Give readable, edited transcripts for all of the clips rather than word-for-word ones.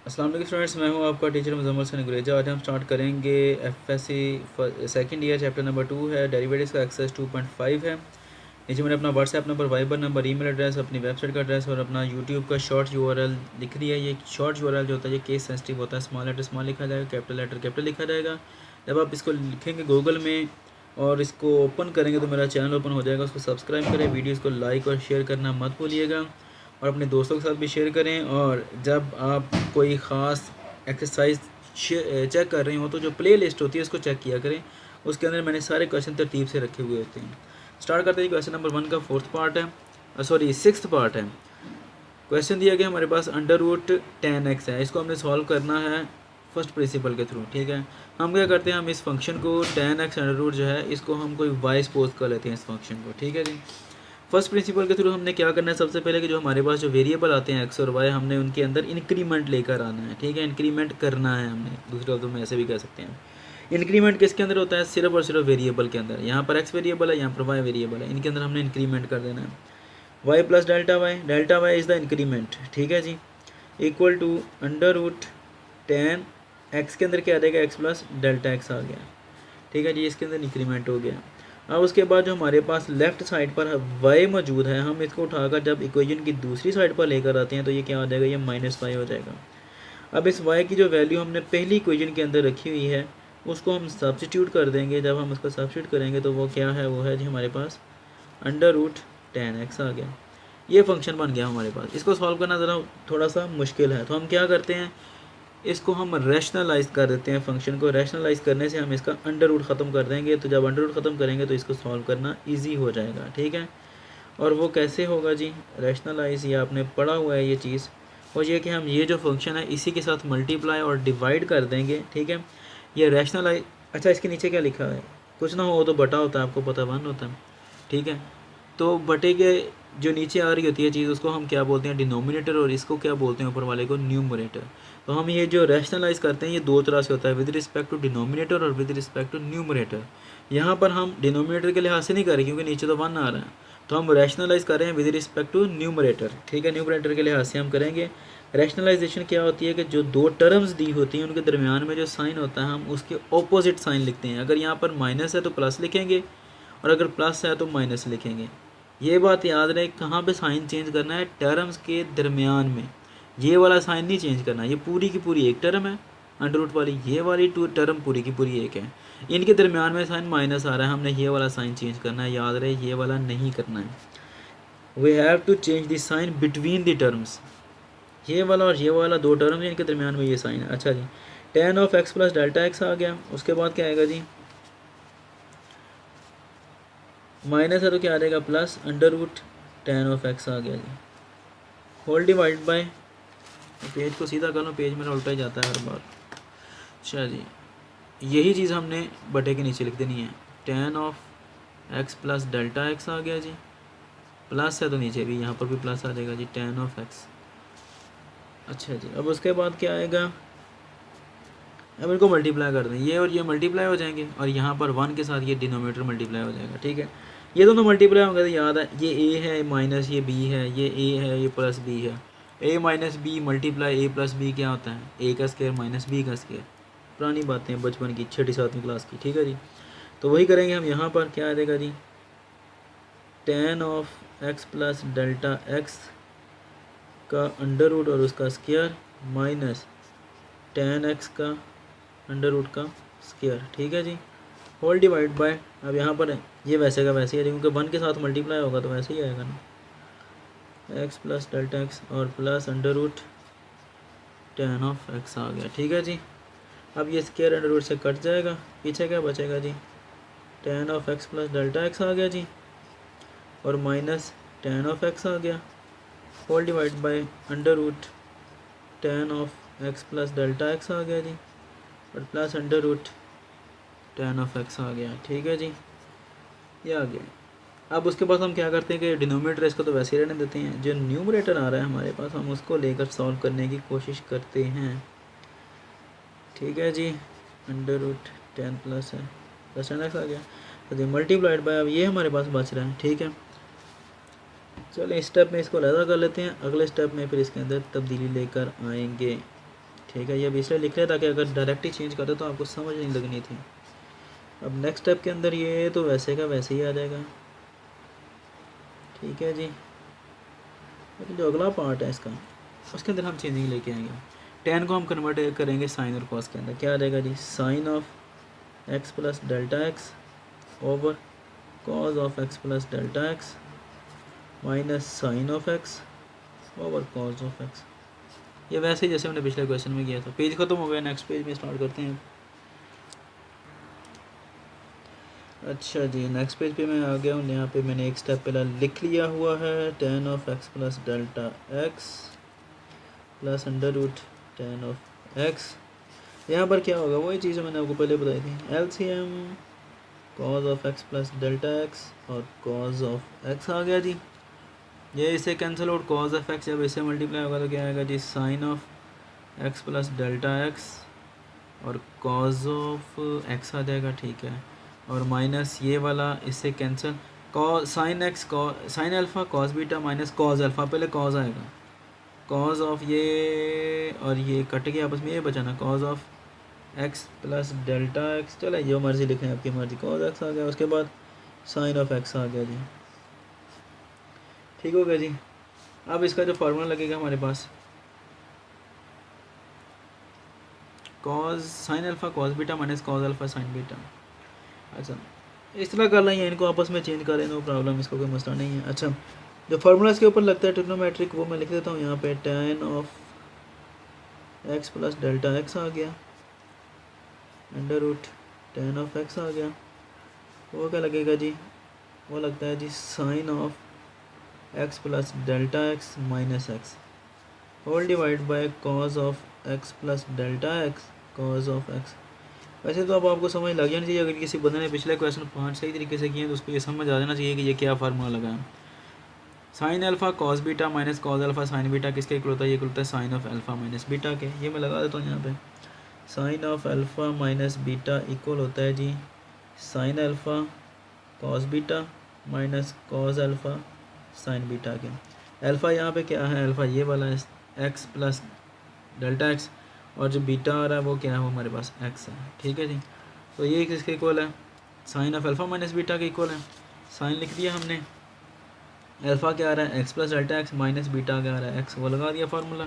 अस्सलाम वालेकुम स्टूडेंट्स, मैं हूं आपका टीचर मुजम्मल हसन गुरेजा। आज हम स्टार्ट करेंगे FSc second year chapter number 2 है, डेरिवेटिव्स का एक्सरसाइज 2.5 है। नीचे मैंने अपना WhatsApp number, Viber number, email address, अपनी वेबसाइट का एड्रेस और अपना यूट्यूब का शॉर्ट यूआरएल लिख दिया है। ये शॉर्ट यूआरएल जो होता है ये केस सेंसिटिव होता है, स्मॉल लेटर स्मॉल लिखा जाएगा, कैपिटल लेटर कैपिटल लिखा जाएगा। जब आप इसको लिखेंगे गूगल में और इसको ओपन करेंगे तो मेरा चैनल ओपन हो जाएगा। उसको सब्सक्राइब करें, वीडियोज़ को लाइक और शेयर करना मत भूलिएगा और अपने दोस्तों के साथ भी शेयर करें। और जब आप कोई ख़ास एक्सरसाइज चेक कर रहे हो तो जो प्ले लिस्ट होती है उसको चेक किया करें, उसके अंदर मैंने सारे क्वेश्चन तरतीब से रखे हुए होते हैं। स्टार्ट करते हैं। क्वेश्चन नंबर 1 का फोर्थ पार्ट है, सॉरी सिक्स्थ पार्ट है। क्वेश्चन दिया गया हमारे पास √10x है, इसको हमने सॉल्व करना है फर्स्ट प्रिंसिपल के थ्रू। ठीक है, हम क्या करते हैं, हम इस फंक्शन को 10x अंडर जो है इसको हम कोई y सपोज कर लेते हैं इस फंक्शन को। ठीक है जी, फर्स्ट प्रिंसिपल के थ्रू हमने क्या करना है, सबसे पहले कि जो हमारे पास जो वेरिएबल आते हैं एक्स और वाई, हमने उनके अंदर इंक्रीमेंट लेकर आना है। ठीक है, इंक्रीमेंट करना है हमने, दूसरे लफ्ज़ों में ऐसे भी कह सकते हैं। इंक्रीमेंट किसके अंदर होता है, सिर्फ और सिर्फ वेरिएबल के अंदर। यहाँ पर एक्स वेरिएबल है, यहाँ पर वाई वेरिएबल है, इनके अंदर हमने इंक्रीमेंट कर देना है। Y plus delta y is the increment. ठीक है जी, इक्वल टू √10 एक्स के अंदर क्या आ जाएगा, एक्स प्लस डेल्टा एक्स आ गया। ठीक है जी, इसके अंदर इंक्रीमेंट हो गया। अब उसके बाद जो हमारे पास लेफ़्ट साइड पर वाई मौजूद है, हम इसको उठाकर जब इक्वेशन की दूसरी साइड पर लेकर आते हैं तो ये क्या आ जाएगा, ये -y हो जाएगा। अब इस y की जो वैल्यू हमने पहली इक्वेशन के अंदर रखी हुई है उसको हम सब्स्टिट्यूट कर देंगे। जब हम उसको सब्स्टिट्यूट करेंगे तो वो क्या है, वो है जी हमारे पास √10x आ गया। ये फंक्शन बन गया हमारे पास। इसको सॉल्व करना ज़रा थोड़ा सा मुश्किल है, तो हम क्या करते हैं, इसको हम रैशनलाइज कर देते हैं। फंक्शन को रैशनलाइज करने से हम इसका अंडर ख़त्म कर देंगे, तो जब अंडर ख़त्म करेंगे तो इसको सॉल्व करना इजी हो जाएगा। ठीक है, और वो कैसे होगा जी, रैशनलाइज, ये आपने पढ़ा हुआ है ये चीज़। और ये कि हम ये जो फंक्शन है इसी के साथ मल्टीप्लाई और डिवाइड कर देंगे। ठीक है, ये रैशनलाइज। अच्छा, इसके नीचे क्या लिखा है, कुछ ना हो तो बटा होता है, आपको पता, 1 होता है। ठीक है, तो बटे के जो नीचे आ रही होती है चीज़ उसको हम क्या बोलते हैं, डिनोमिनेटर, और इसको क्या बोलते हैं ऊपर वाले को, न्यूमरेटर। तो हम ये जो रैशनलाइज करते हैं ये दो तरह से होता है, विद रिस्पेक्ट टू डिनोमिनेटर और विद रिस्पेक्ट टू न्यूमरेटर। यहाँ पर हम डिनोमिनेटर के लिहाज से नहीं कर रहे क्योंकि नीचे तो 1 आ रहा है, तो हम रैशनलाइज कर रहे हैं विद रिस्पेक्ट टू न्यूमरेटर। ठीक है, न्यूमरेटर के लिहाज से हम करेंगे। रैशनलाइजेशन क्या होती है कि जो दो टर्म्स दी होती हैं उनके दरमियान में जो साइन होता है हम उसके ऑपोजिट साइन लिखते हैं। अगर यहाँ पर माइनस है तो प्लस लिखेंगे और अगर प्लस है तो माइनस लिखेंगे। ये बात याद रहे, कहाँ पे साइन चेंज करना है, टर्म्स के दरमियान में। ये वाला साइन नहीं चेंज करना, ये पूरी की पूरी एक टर्म है अंडर रूट वाली, ये वाली टर्म पूरी की पूरी एक है, इनके दरमियान में साइन माइनस आ रहा है, हमने ये वाला साइन चेंज करना है। याद रहे, ये वाला नहीं करना है। We have to change the sign between the terms. ये वाला और ये वाला दो टर्म्स हैं, इनके दरमियान में ये साइन है। अच्छा जी, tan of x plus delta x आ गया। उसके बाद क्या आएगा जी, माइनस है तो क्या आ जाएगा, प्लस √10 ऑफ x आ गया जी, होल डिवाइड बाय, पेज को सीधा कर लो, पेज मेरा उल्टा ही जाता है हर बार। अच्छा जी, यही चीज़ हमने बटे के नीचे लिख देनी है, tan of x plus delta x आ गया जी, प्लस है तो नीचे भी यहाँ पर भी प्लस आ जाएगा जी, tan ऑफ x। अच्छा जी, अब उसके बाद क्या आएगा, अब इनको मल्टीप्लाई कर दें, ये और ये मल्टीप्लाई हो जाएंगे और यहाँ पर 1 के साथ ये डिनोमिनेटर मल्टीप्लाई हो जाएगा। ठीक है, ये दोनों मल्टीप्लाई होंगे तो याद है, ये a है माइनस ये b है, ये a है ये प्लस b है। a minus b multiply a plus b क्या होता है, a का स्क्वायर माइनस b का स्क्वायर। पुरानी बातें हैं बचपन की, 6ठी 7वीं क्लास की। ठीक है जी, तो वही करेंगे हम। यहाँ पर क्या आ जाएगा जी, tan of x plus delta x का अंडर रूट और उसका स्क्वायर माइनस tan x का अंडर रूट का स्क्वायर। ठीक है जी, होल डिवाइड बाय, अब यहाँ पर ये वैसे का वैसे ही है क्योंकि 1 के साथ मल्टीप्लाई होगा तो वैसे ही आएगा ना, x प्लस डेल्टा एक्स और प्लस √10 ऑफ x आ गया। ठीक है जी, अब ये स्क्वायर अंडर रूट से कट जाएगा, पीछे क्या बचेगा जी, tan of x plus delta x आ गया जी, और माइनस tan ऑफ x आ गया, whole divide by √10 of x plus delta x आ गया जी, और प्लस √10 ऑफ x आ गया। ठीक है जी, ये आ गया। अब उसके बाद हम क्या करते हैं कि डिनोमिनेटर इसको तो वैसे ही रहने देते हैं, जो न्यूमरेटर आ रहा है हमारे पास हम उसको लेकर सॉल्व करने की कोशिश करते हैं। ठीक है जी, √10 प्लस है, प्लस tan x आ गया, तो मल्टीप्लाइड बाय, अब ये हमारे पास बच रहा है। ठीक है, चलिए इस स्टेप में इसको अलग कर लेते हैं, अगले स्टेप में फिर इसके अंदर तब्दीली लेकर आएंगे। ठीक है, ये अभी इसलिए लिख रहे ताकि अगर डायरेक्ट ही चेंज करते तो आपको समझ नहीं लगनी थी। अब नेक्स्ट स्टेप के अंदर ये तो वैसे का वैसे ही आ जाएगा। ठीक है जी, लेकिन जो अगला पार्ट है इसका उसके अंदर हम चेंजिंग लेके आएंगे। टेन को हम कन्वर्ट करेंगे साइन और कॉस के अंदर। क्या आ जाएगा जी, sine of x plus delta x over cos of x plus delta x minus sine of x over cos of x. ये वैसे ही जैसे हमने पिछले क्वेश्चन में किया था। पेज खत्म हो गया, नेक्स्ट पेज में स्टार्ट करते हैं। अच्छा जी, नेक्स्ट पेज पे मैं आ गया हूँ। यहाँ पे मैंने एक स्टेप पहला लिख लिया हुआ है, tan of x plus delta x plus under root tan of x. यहाँ पर क्या होगा, वही चीज़ मैंने आपको पहले बताई थी, LCM cos of x plus delta x और कॉज ऑफ एक्स आ गया जी। ये इसे cancel out, cos of x जब इसे मल्टीप्लाई होगा तो क्या आएगा जी, sine of x plus delta x और कॉज ऑफ एक्स आ जाएगा। ठीक है, और माइनस ये वाला इससे कैंसिल, कॉ sine x sign alpha cos beta minus cos alpha, पहले कॉज आएगा, कॉज ऑफ ये और ये कट के आपस में ये बचाना, cause of x plus delta x, चले जो मर्ज़ी लिखें आपकी मर्ज़ी, कॉज एक्स आ गया, उसके बाद साइन ऑफ एक्स आ गया जी। ठीक हो गया जी। अब इसका जो फार्मूला लगेगा हमारे पास, cos sine alpha cos beta minus cos alpha sine beta. अच्छा, इस तरह कर लेंगे, इनको आपस में चेंज करें, नो प्रॉब्लम, इसको कोई मसला नहीं है। अच्छा, जो फार्मूला इसके ऊपर लगता है ट्रिग्नोमेट्रिक, वो मैं लिख देता हूँ यहाँ पे, tan of x plus delta x आ गया under root tan of x आ गया। वो क्या लगेगा जी, वो लगता है जी sine of x plus delta x minus x whole divide by cos of x plus delta x cos of x. वैसे तो अब आपको समझ लग जानी चाहिए, अगर किसी बंदे ने पिछले क्वेश्चन 5 सही तरीके से किए हैं तो उसको ये समझ आ जाना चाहिए कि ये क्या फार्मूला लगा है। Sine alpha cos beta minus cos alpha sine beta किसके इक्वल होता है, ये इक्वल होता है sine of alpha minus beta के। ये मैं लगा देता हूँ यहाँ पे, sine of alpha minus beta equal होता है जी sine alpha cos beta minus cos alpha sine beta के। अल्फ़ा यहाँ पे क्या है, अल्फ़ा ये वाला है एक्स प्लस डेल्टा एक्स, और जो बीटा आ रहा है वो क्या है, वो हमारे पास एक्स है। ठीक है जी, तो ये किसके इक्वल है, sine of alpha minus beta के इक्वल है। साइन लिख दिया हमने, अल्फ़ा क्या आ रहा है x plus delta x minus beta क्या आ रहा है एक्स, वो लगा दिया फार्मूला।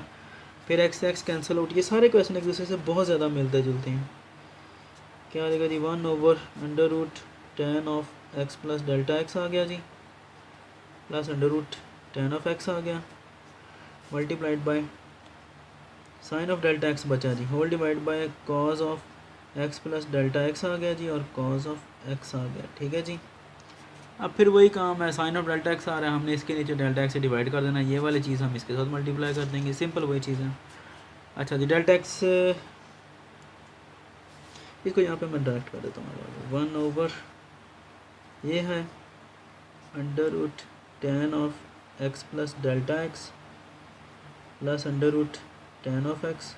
फिर एक्स एक्स कैंसिल आउट, ये सारे क्वेश्चन एक दूसरे से बहुत ज़्यादा मिलते जुलते हैं। क्या आ जाएगा जी, one over under root tan of x plus delta x आ गया जी, plus under root tan of x आ गया multiplied by sine of delta x बचा जी, whole divide by cos of x plus delta x आ गया जी, और कॉज ऑफ एक्स आ गया। ठीक है जी, अब फिर वही काम है, साइन ऑफ डेल्टा एक्स आ रहा है, हमने इसके नीचे डेल्टा एक्स से डिवाइड कर देना, ये वाली चीज़ हम इसके साथ मल्टीप्लाई कर देंगे, सिंपल वही चीज़ है। अच्छा जी, डेल्टा एक्स इसको यहाँ पे मैं डायरेक्ट कर देता हूँ, वन ओवर ये है under root tan of x plus delta x plus under root tan of x,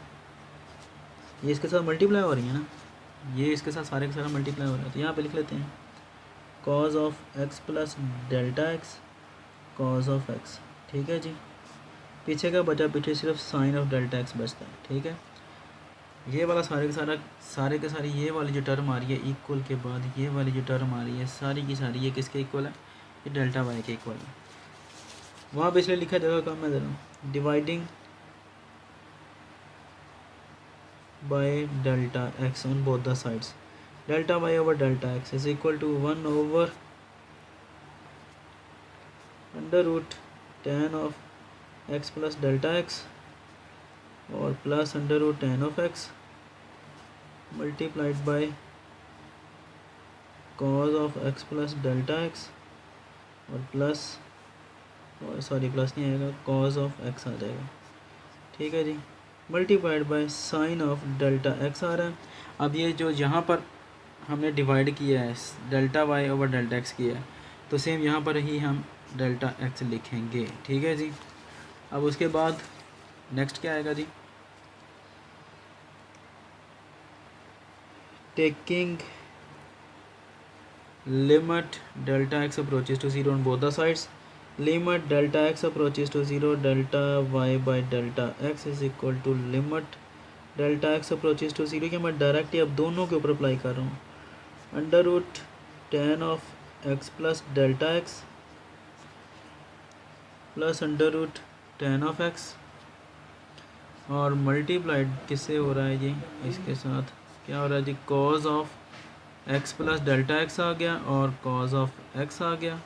ये इसके साथ मल्टीप्लाई हो रही है ना, ये इसके साथ सारे के सारा मल्टीप्लाई हो रहा है, तो यहाँ पे लिख लेते हैं cause of x plus delta x cos of x. ठीक है जी, पीछे का बचा पीछे सिर्फ साइन ऑफ डेल्टा एक्स बचता है। ठीक है, ये वाला सारे के सारी ये वाली जो टर्म आ रही है इक्वल के बाद ये वाली जो टर्म आ रही है सारी की सारी ये किसके इक्वल है, ये डेल्टा वाई के इक्वल है। वहाँ पे इसलिए लिखा जगह कम है ज़रा, dividing by delta x on both the sides, delta y over delta x is equal to one over under root tan of x plus delta x और plus under root tan of x multiplied by cos of x plus delta x और plus sorry plus नहीं आएगा, cos of x आ जाएगा। ठीक है जी, multiplied by sine of delta x आ रहा है। अब ये जो यहाँ पर हमने डिवाइड किया है delta y over delta x किया है, तो सेम यहाँ पर ही हम डेल्टा एक्स लिखेंगे। ठीक है जी, अब उसके बाद नेक्स्ट क्या आएगा जी, taking limit delta x approaches to zero on both the sides, limit delta x approaches to zero delta y by delta x is equal to limit delta x approaches to zero, कि मैं directly अब दोनों के ऊपर apply कर रहा हूँ। Under root tan of x plus delta x plus under root tan of x और मल्टीप्लाइड किससे हो रहा है जी, इसके साथ क्या हो रहा है जी, cos of x plus delta x आ गया और कॉज ऑफ एक्स आ गया,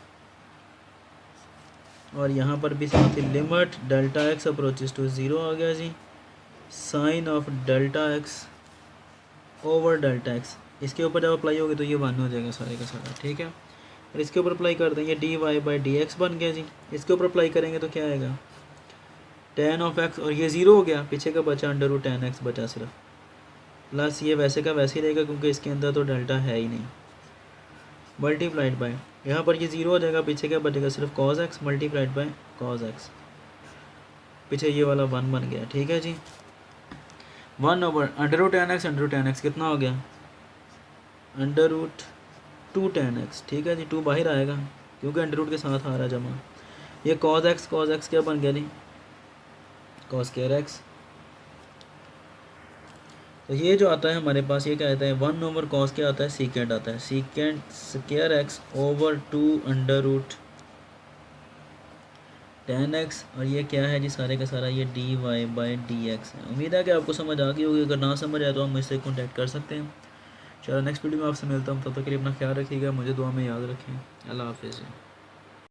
और यहाँ पर भी साथ ही limit delta x approaches to zero आ गया जी, sine of delta x over delta x, इसके ऊपर जब अप्लाई होगी तो ये वन हो जाएगा सारे का सारा, ठीक है। और इसके ऊपर अप्लाई कर देंगे, d y by d x बन गया जी। इसके ऊपर अप्लाई करेंगे तो क्या आएगा, टेन ऑफ एक्स, और ये ज़ीरो हो गया, पीछे का बचा अंडर रूट टेन एक्स बचा सिर्फ, प्लस ये वैसे का वैसे ही रहेगा क्योंकि इसके अंदर तो डेल्टा है ही नहीं, मल्टीप्लाइड बाय, यहाँ पर ये ज़ीरो हो जाएगा, पीछे क्या बचेगा सिर्फ cos x multiplied by cos x, पीछे ये वाला वन बन गया, ठीक है जी। One over under root tan x कितना हो गया, under root to tan x, ठीक है जी, टू बाहर आएगा क्योंकि अंडर रूट के साथ आ रहा है जमा। ये कॉज एक्स क्या बन गया जी, कॉस स्क्वायर एक्स। तो ये जो आता है हमारे पास, ये क्या आता है, वन ओवर कॉस क्या आता है, सीकेंड आता है, secant square x over two under root tan x, और ये क्या है जी, सारे का सारा ये d y by d x है। उम्मीद है कि आपको समझ आ गई होगी, अगर ना समझ आए तो आप मुझसे कॉन्टैक्ट कर सकते हैं। चलो नेक्स्ट वीडियो में आपसे मिलता हूँ, तब तक के लिए अपना ख्याल रखिएगा, मुझे दुआ में याद रखें। अल्लाह हाफिज़।